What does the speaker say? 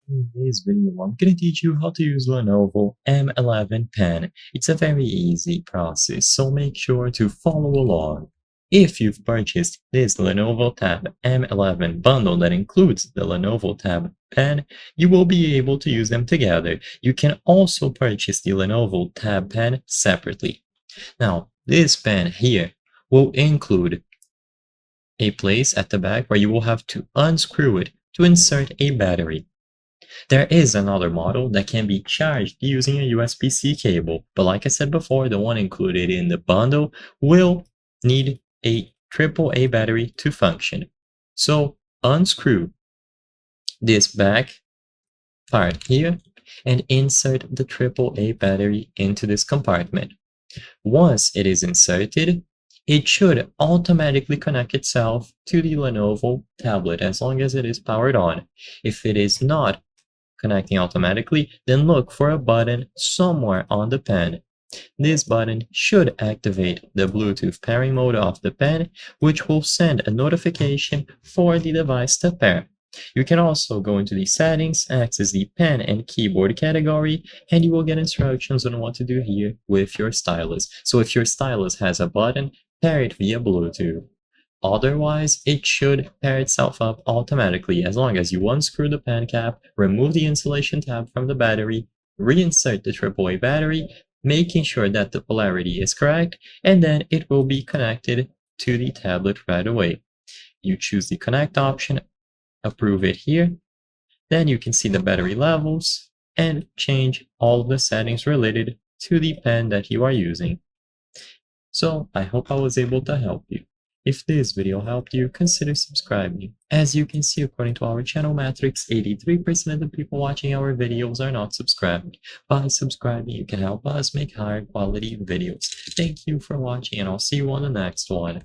In this video, I'm going to teach you how to use Lenovo M11 pen. It's a very easy process, so make sure to follow along. If you've purchased this Lenovo Tab M11 bundle that includes the Lenovo Tab pen, you will be able to use them together. You can also purchase the Lenovo Tab pen separately. Now, this pen here will include a place at the back where you will have to unscrew it to insert a battery. There is another model that can be charged using a USB-C cable, but like I said before, the one included in the bundle will need a AAA battery to function. So unscrew this back part here and insert the AAA battery into this compartment. Once it is inserted, it should automatically connect itself to the Lenovo tablet as long as it is powered on. If it is not connecting automatically, then look for a button somewhere on the pen. This button should activate the Bluetooth pairing mode of the pen, which will send a notification for the device to pair. You can also go into the settings, access the pen and keyboard category, and you will get instructions on what to do here with your stylus. So if your stylus has a button, pair it via Bluetooth. Otherwise, it should pair itself up automatically as long as you unscrew the pen cap, remove the insulation tab from the battery, reinsert the AAA battery, making sure that the polarity is correct, and then it will be connected to the tablet right away. You choose the connect option, approve it here, then you can see the battery levels and change all of the settings related to the pen that you are using. So I hope I was able to help you. If this video helped you, consider subscribing. As you can see, according to our channel metrics, 83% of the people watching our videos are not subscribed. By subscribing, you can help us make higher quality videos. Thank you for watching, and I'll see you on the next one.